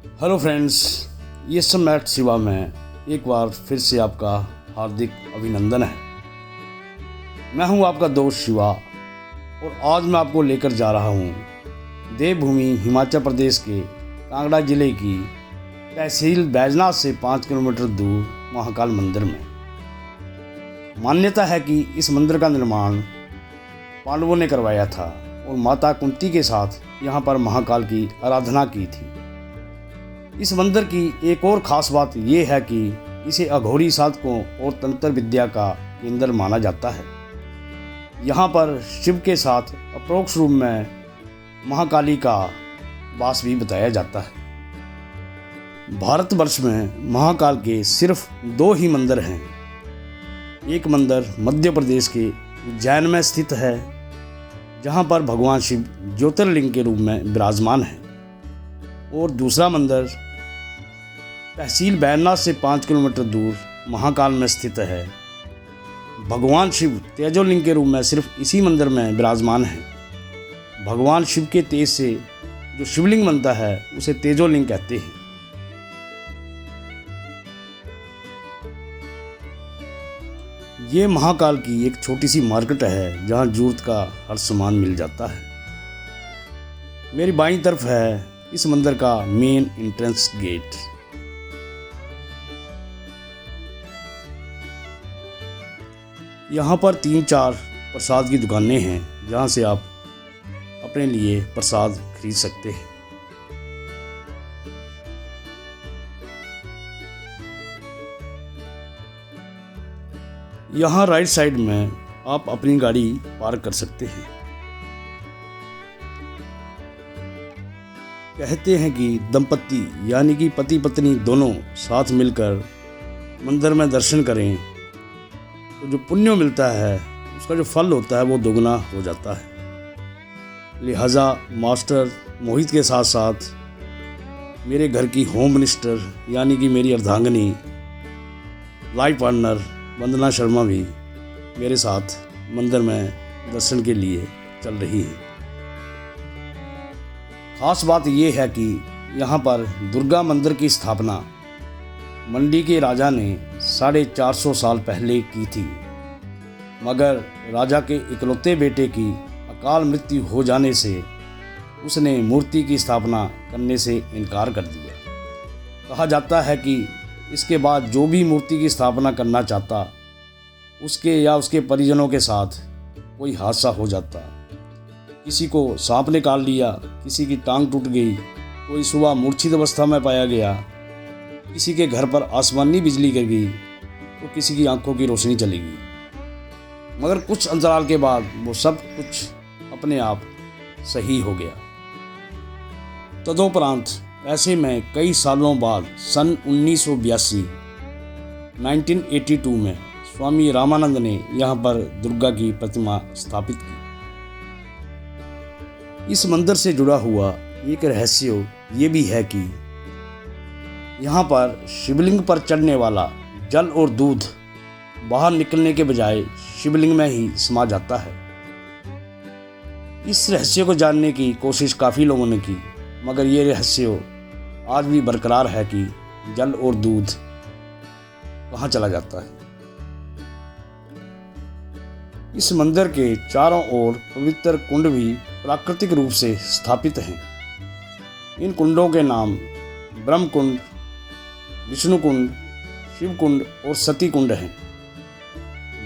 Hello friends, ये सम्राट शिवा में एक बार फिर से आपका हार्दिक अभिनंदन है। मैं हूं आपका दोस्त शिवा और आज मैं आपको लेकर जा रहा हूं देवभूमि हिमाचल प्रदेश के कांगड़ा जिले की तहसील बैजनाथ से 5 किलोमीटर दूर महाकाल मंदिर में। मान्यता है कि इस मंदिर का निर्माण पांडवों ने करवाया था और माता कुंती के साथ यहाँ पर महाकाल की आराधना की थी। इस मंदिर की एक और ख़ास बात यह है कि इसे अघोरी साधकों और तंत्र विद्या का केंद्र माना जाता है। यहाँ पर शिव के साथ अपरोक्ष रूप में महाकाली का वास भी बताया जाता है। भारतवर्ष में महाकाल के सिर्फ 2 ही मंदिर हैं। एक मंदिर मध्य प्रदेश के उज्जैन में स्थित है, जहाँ पर भगवान शिव ज्योतिर्लिंग के रूप में विराजमान है, और दूसरा मंदिर तहसील बैजनाथ से 5 किलोमीटर दूर महाकाल में स्थित है। भगवान शिव तेजोलिंग के रूप में सिर्फ इसी मंदिर में विराजमान है। भगवान शिव के तेज से जो शिवलिंग बनता है उसे तेजोलिंग कहते हैं। ये महाकाल की एक छोटी सी मार्केट है जहाँ जरूरत का हर सामान मिल जाता है। मेरी बाईं तरफ है इस मंदिर का मेन एंट्रेंस गेट। यहाँ पर 3-4 प्रसाद की दुकानें हैं जहाँ से आप अपने लिए प्रसाद खरीद सकते हैं। यहाँ राइट साइड में आप अपनी गाड़ी पार्क कर सकते हैं। कहते हैं कि दंपत्ति यानी कि पति पत्नी दोनों साथ मिलकर मंदिर में दर्शन करें तो जो पुण्य मिलता है उसका जो फल होता है वो दोगुना हो जाता है। लिहाजा मास्टर मोहित के साथ साथ मेरे घर की होम मिनिस्टर यानी कि मेरी अर्धांगिनी लाइफ पार्टनर वंदना शर्मा भी मेरे साथ मंदिर में दर्शन के लिए चल रही है। खास बात यह है कि यहाँ पर दुर्गा मंदिर की स्थापना मंडी के राजा ने 450 साल पहले की थी, मगर राजा के इकलौते बेटे की अकाल मृत्यु हो जाने से उसने मूर्ति की स्थापना करने से इनकार कर दिया। कहा जाता है कि इसके बाद जो भी मूर्ति की स्थापना करना चाहता उसके या उसके परिजनों के साथ कोई हादसा हो जाता। किसी को सांप ने काट लिया, किसी की टांग टूट गई, कोई सुबह मूर्छित अवस्था में पाया गया, किसी के घर पर आसमानी बिजली गिर गई तो किसी की आंखों की रोशनी चली गई। मगर कुछ अंतराल के बाद वो सब कुछ अपने आप सही हो गया। तदोपरांत ऐसे में कई सालों बाद सन 1982 में स्वामी रामानंद ने यहाँ पर दुर्गा की प्रतिमा स्थापित की। इस मंदिर से जुड़ा हुआ एक रहस्य ये भी है कि यहाँ पर शिवलिंग पर चढ़ने वाला जल और दूध बाहर निकलने के बजाय शिवलिंग में ही समा जाता है। इस रहस्य को जानने की कोशिश काफ़ी लोगों ने की, मगर ये रहस्य आज भी बरकरार है कि जल और दूध कहाँ चला जाता है। इस मंदिर के चारों ओर पवित्र कुंड भी प्राकृतिक रूप से स्थापित हैं। इन कुंडों के नाम ब्रह्म कुंड, विष्णु कुंड, शिव कुंड और सती कुंड हैं।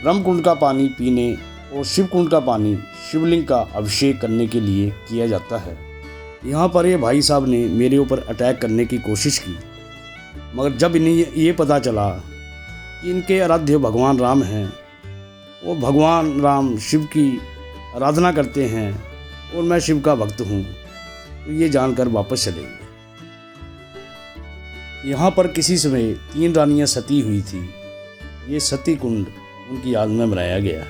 ब्रह्म कुंड का पानी पीने और शिव कुंड का पानी शिवलिंग का अभिषेक करने के लिए किया जाता है। यहाँ पर ये भाई साहब ने मेरे ऊपर अटैक करने की कोशिश की, मगर जब इन्हें ये पता चला कि इनके आराध्य भगवान राम हैं और भगवान राम शिव की आराधना करते हैं और मैं शिव का भक्त हूँ, तो ये जानकर वापस चले गए। यहाँ पर किसी समय 3 रानियाँ सती हुई थी। ये सती कुंड उनकी याद में बनाया गया है।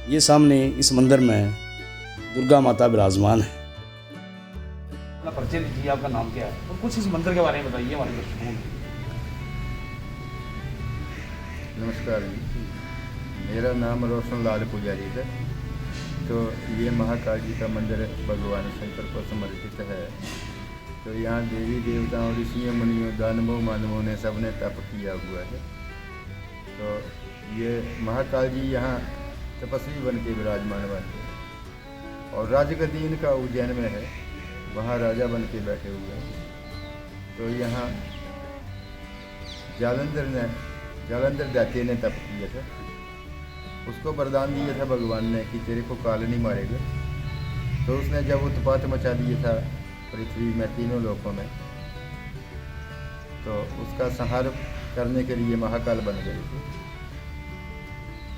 ये सामने इस मंदिर में दुर्गा माता विराजमान है। अपना परिचय लीजिए, आपका नाम क्या है और कुछ इस मंदिर के बारे में बताइए हमारे दर्शकों को। नमस्कार जी, मेरा नाम रोशन लाल पुजारी है। तो ये महाकाल जी का मंदिर भगवान शंकर को समर्पित है। तो यहाँ देवी देवताओं, ऋषियों, मुनियों, दानवों, मानवों ने सबने तप किया हुआ है। तो ये महाकाल जी यहाँ तपस्वी बन के विराजमान बनते हैं और राजगद्दी इनका उज्जैन में है, वहाँ राजा बन के बैठे हुए हैं। तो यहाँ जालंधर दैत्य ने तप किया था, उसको वरदान दिया था भगवान ने कि तेरे को काल नहीं मारेगा। तो उसने जब उत्पात मचा दिया था पृथ्वी में, तीनों लोकों में, तो उसका संहार करने के लिए महाकाल बन गई थी।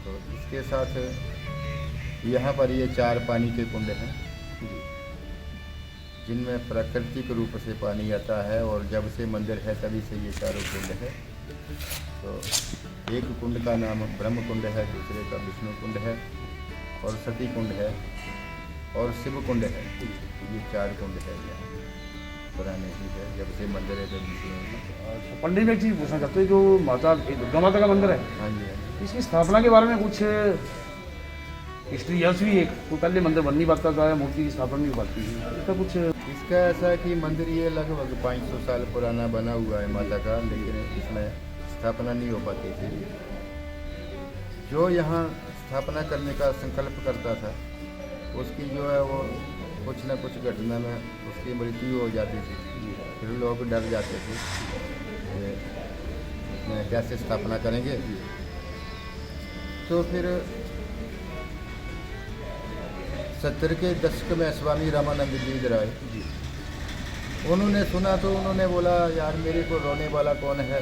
तो इसके साथ यहाँ पर ये 4 पानी के कुंड हैं जिनमें प्राकृतिक रूप से पानी आता है, और जब से मंदिर है तभी से ये चारों कुंड है। तो एक कुंड का नाम ब्रह्म कुंड है, दूसरे का विष्णु कुंड है, और सती कुंड है, और शिव कुंड है। ये 4 कुंड है यहाँ पुराने ही है, जब से मंदिर है तभी से। पंडित जी एक चीज़ पूछना चाहते हैं, जो माता दुर्गा माता का मंदिर है, हाँ जी, हाँ जी। इसकी स्थापना के बारे में कुछ हिस्ट्री ऐसी भी है, कोई पहले मंदिर बन नहीं पाता था, मूर्ति की स्थापना नहीं हो पाती थी, इसका कुछ? इसका ऐसा है कि मंदिर ये लगभग 500 साल पुराना बना हुआ है माता का, लेकिन इसमें स्थापना नहीं हो पाती थी। जो यहाँ स्थापना करने का संकल्प करता था, उसकी जो है वो कुछ न कुछ घटना में उसकी मृत्यु हो जाती थी। फिर लोग डर जाते थे कि इसमें कैसे स्थापना करेंगे। तो फिर 70 के दशक में स्वामी रामानंद जी इधर आए। उन्होंने सुना तो उन्होंने बोला, यार मेरे को रोने वाला कौन है,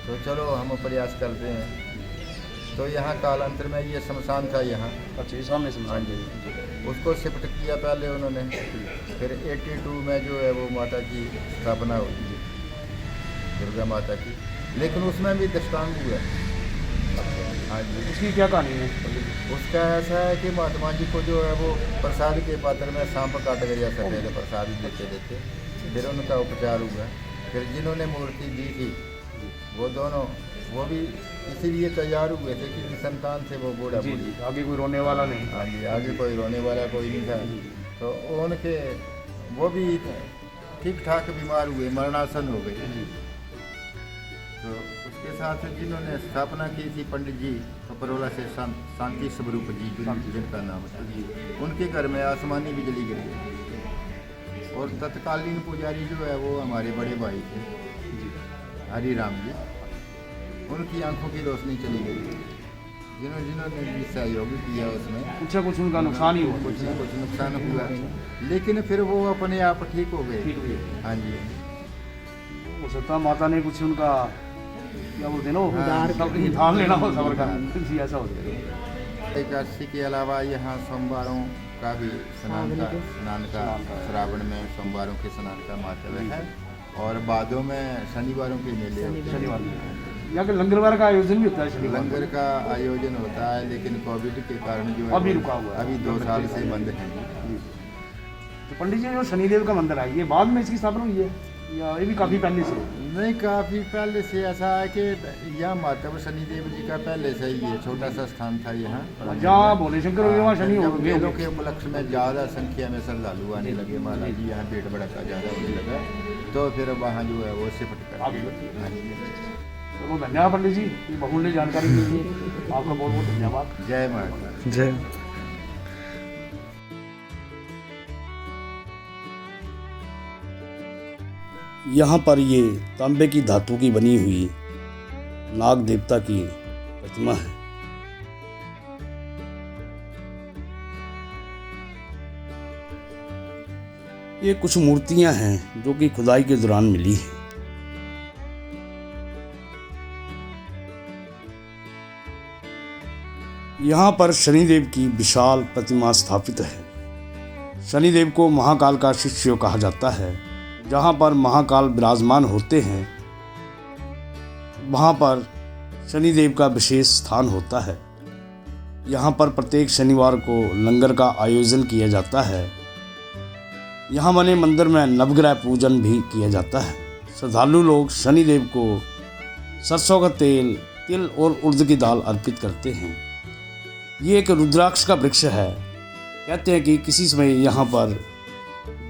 तो चलो हम प्रयास करते हैं। तो यहाँ कालांतर में ये शमशान था यहाँ, अच्छा, ये सामने शमशान जी, उसको शिफ्ट किया पहले उन्होंने। फिर 82 में जो है वो माता की स्थापना हुई, दुर्गा माता की, लेकिन उसमें भी दृष्टांत हुआ है। हाँ जी। उसकी क्या कहानी है? उसका ऐसा है कि महात्मा जी को जो है वो प्रसाद के पात्र में सांप काट गया, सफेद प्रसाद देते देते, फिर उनका उपचार हुआ। फिर जिन्होंने मूर्ति दी थी वो दोनों, वो भी इसीलिए तैयार हुए थे कि संतान थे वो बूढ़ा बूढ़ी, आगे कोई रोने वाला नहीं। हाँ जी, आगे कोई रोने वाला कोई नहीं था। तो उनके वो भी ठीक ठाक बीमार हुए, मरणासन हो गए। तो उसके साथ जिन्होंने स्थापना की थी पंडित जी कपरोला से, शांति स्वरूप जी जिनका नाम था, उनके घर में आसमानी बिजली गिरी, और तत्कालीन पुजारी जो है वो हमारे बड़े भाई थे हरी राम जी, उनकी आंखों की रोशनी चली गई। जिन्होंने भी सहयोग किया उसमें कुछ उनका नुकसान ही हुआ, कुछ न कुछ नुकसान हुआ, लेकिन फिर वो अपने आप ठीक हो गए। हाँ जी। हो सकता माता ने कुछ उनका क्या बोलते हैं ना, उधार लेना हो सबर का, जी ऐसा हो सकता है। एकादशी के अलावा यहाँ सोमवारों का भी स्नान का श्रावण में सोमवारों के स्नान का महत्व है, और बादों में शनिवारों के मेले होते हैं। शनिवार यहाँ के लंगर का आयोजन भी होता है, शनिवार लंगर का आयोजन होता है, लेकिन कोविड के कारण जो है अभी रुका हुआ है, अभी 2 साल से बंद है। तो पंडित जी जो शनिदेव का मंदिर है, ये बाद में इसकी स्थापना हुई है या ये भी काफ़ी पहले से? नहीं, काफ़ी पहले से। ऐसा है कि यह माता शनिदेव जी का पहले से ही है, छोटा सा स्थान था यहाँ, जहाँ भोले शंकर हो गए वहाँ शनि हो गए। मेलों के उपलक्ष्य में ज़्यादा संख्या में श्रद्धालु आने लगे, महाराज जी यहाँ भीड़ भड़का ज़्यादा होने लगा, तो फिर वहाँ जो है वो शिफ्ट कर दिया। चलो धन्यवाद पंडित जी, बहुमूल्य जानकारी के लिए आपका बहुत बहुत धन्यवाद। जय महाराज। जय। यहाँ पर ये तांबे की धातु की बनी हुई नाग देवता की प्रतिमा है। ये कुछ मूर्तियां हैं जो कि खुदाई के दौरान मिली हैं। यहाँ पर शनिदेव की विशाल प्रतिमा स्थापित है। शनिदेव को महाकाल का शिष्य कहा जाता है। जहाँ पर महाकाल विराजमान होते हैं वहाँ पर शनिदेव का विशेष स्थान होता है। यहाँ पर प्रत्येक शनिवार को लंगर का आयोजन किया जाता है। यहाँ बने मंदिर में नवग्रह पूजन भी किया जाता है। श्रद्धालु लोग शनिदेव को सरसों का तेल, तिल और उड़द की दाल अर्पित करते हैं। ये एक रुद्राक्ष का वृक्ष है। कहते हैं कि किसी समय यहाँ पर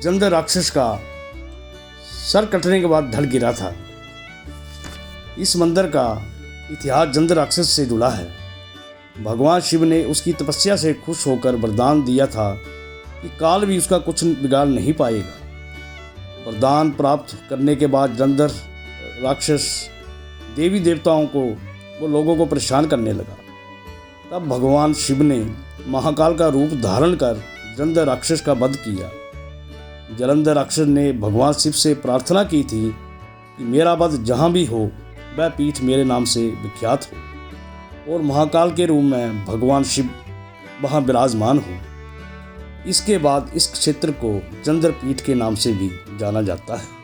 जंद राक्षस का सर कटने के बाद ढल गिरा था। इस मंदिर का इतिहास जंद राक्षस से जुड़ा है। भगवान शिव ने उसकी तपस्या से खुश होकर वरदान दिया था कि काल भी उसका कुछ बिगाड़ नहीं पाएगा। वरदान प्राप्त करने के बाद जंदर राक्षस देवी देवताओं को वो लोगों को परेशान करने लगा। तब भगवान शिव ने महाकाल का रूप धारण कर जलंधर राक्षस का वध किया। जलंधर राक्षस ने भगवान शिव से प्रार्थना की थी कि मेरा वध जहाँ भी हो वह पीठ मेरे नाम से विख्यात हो और महाकाल के रूप में भगवान शिव वहाँ विराजमान हो। इसके बाद इस क्षेत्र को जलंधर पीठ के नाम से भी जाना जाता है।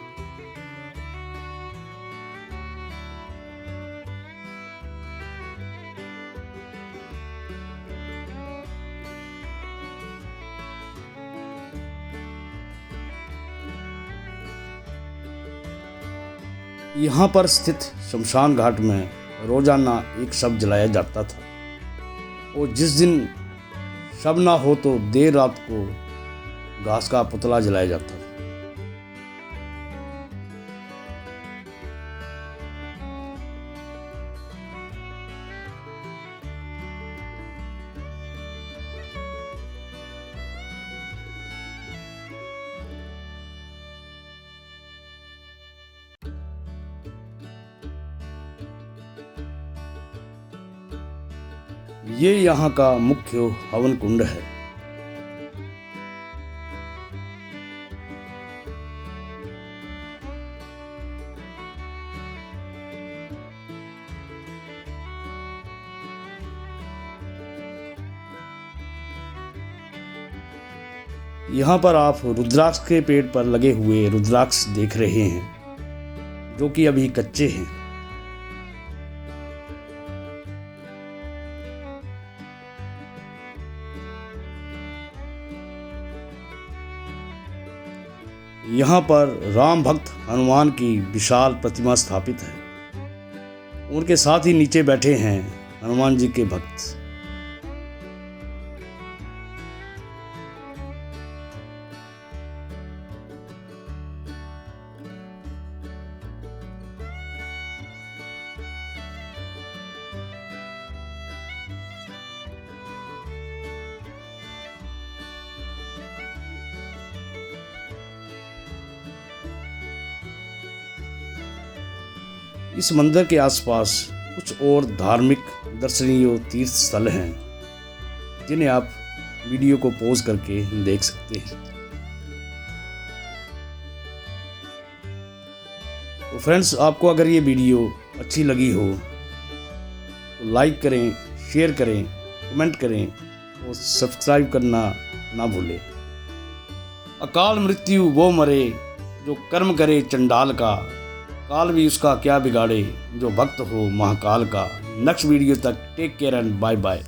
यहाँ पर स्थित शमशान घाट में रोजाना एक शव जलाया जाता था और जिस दिन शव ना हो तो देर रात को घास का पुतला जलाया जाता था। ये यहाँ का मुख्य हवन कुंड है। यहाँ पर आप रुद्राक्ष के पेड़ पर लगे हुए रुद्राक्ष देख रहे हैं जो कि अभी कच्चे हैं। यहाँ पर राम भक्त हनुमान की विशाल प्रतिमा स्थापित है। उनके साथ ही नीचे बैठे हैं हनुमान जी के भक्त। इस मंदिर के आसपास कुछ और धार्मिक दर्शनीय तीर्थ स्थल हैं जिन्हें आप वीडियो को पॉज करके देख सकते हैं। तो फ्रेंड्स, आपको अगर ये वीडियो अच्छी लगी हो तो लाइक करें, शेयर करें, कमेंट करें और सब्सक्राइब करना ना भूलें। अकाल मृत्यु वो मरे जो कर्म करे चंडाल का, काल भी उसका क्या बिगाड़े जो भक्त हो महाकाल का। नेक्स्ट वीडियो तक take care and bye bye.